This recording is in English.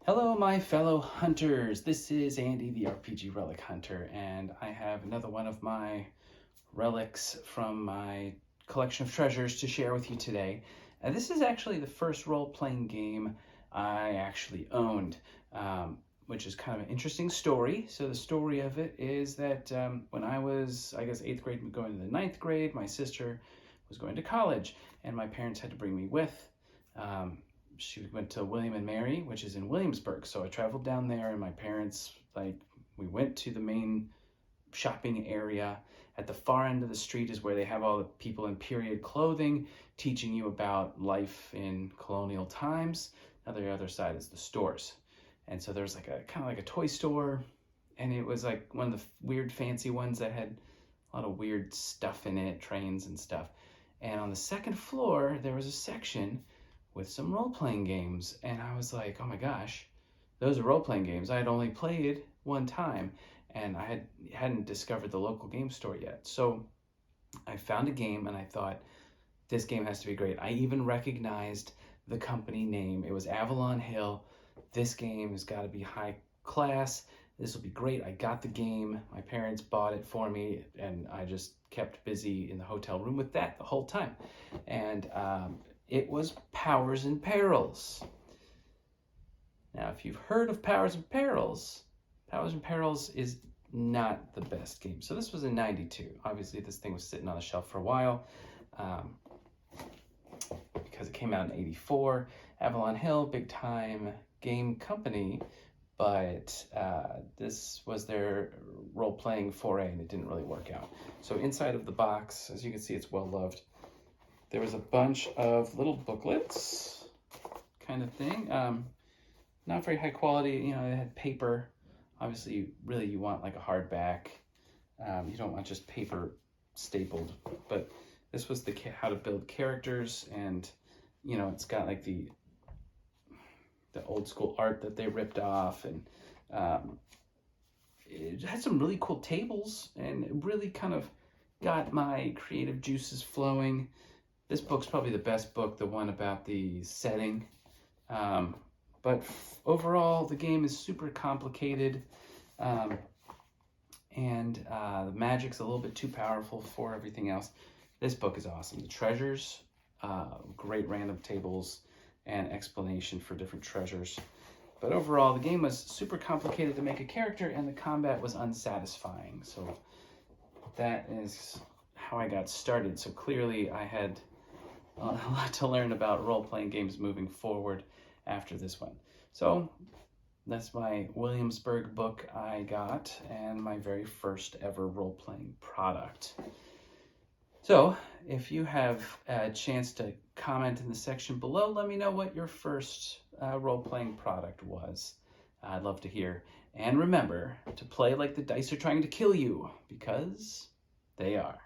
Hello, my fellow hunters. This is Andy, the RPG Relic Hunter, and I have another one of my relics from my collection of treasures to share with you today. This is actually the first role-playing game I actually owned, which is kind of an interesting story. So the story of it is that when I was, I guess, 8th grade going to the 9th grade, my sister was going to college, and my parents had to bring me with. She went to William and Mary, which is in Williamsburg. So I traveled down there, and my parents, we went to the main shopping area. At the far end of the street is where they have all the people in period clothing teaching you about life in colonial times. Now the other side is the stores. And so there's like a kind of like a toy store, and it was like one of the weird fancy ones that had a lot of weird stuff in it, trains and stuff. And on the second floor, there was a section with some role-playing games, and I was like, oh my gosh, those are role-playing games. I had only played one time, and I hadn't discovered the local game store yet. So I found a game, and I thought, this game has to be great. I even recognized the company name. It was Avalon Hill. This game has got to be high class. This will be great. I got the game. My parents bought it for me, and I just kept busy in the hotel room with that the whole time. And it was Powers and Perils. Now, if you've heard of Powers and Perils is not the best game. So this was in '92. Obviously, this thing was sitting on the shelf for a while because it came out in '84. Avalon Hill, big time game company, but this was their role-playing foray, and it didn't really work out. So inside of the box, as you can see, it's well loved. There was a bunch of little booklets kind of thing. Not very high quality, it had paper. Obviously, really you want like a hardback. You don't want just paper stapled, but this was the how to build characters, and it's got like the old school art that they ripped off, and it had some really cool tables, and it really kind of got my creative juices flowing. This book's probably the best book, the one about the setting. But overall, the game is super complicated, and the magic's a little bit too powerful for everything else. This book is awesome. The treasures, great random tables, and explanation for different treasures. But overall, the game was super complicated to make a character, and the combat was unsatisfying. So that is how I got started. So clearly, I had a lot to learn about role-playing games moving forward after this one. So that's my Williamsburg book I got, and my very first ever role-playing product. So if you have a chance to comment in the section below, let me know what your first role-playing product was. I'd love to hear. And remember to play like the dice are trying to kill you, because they are.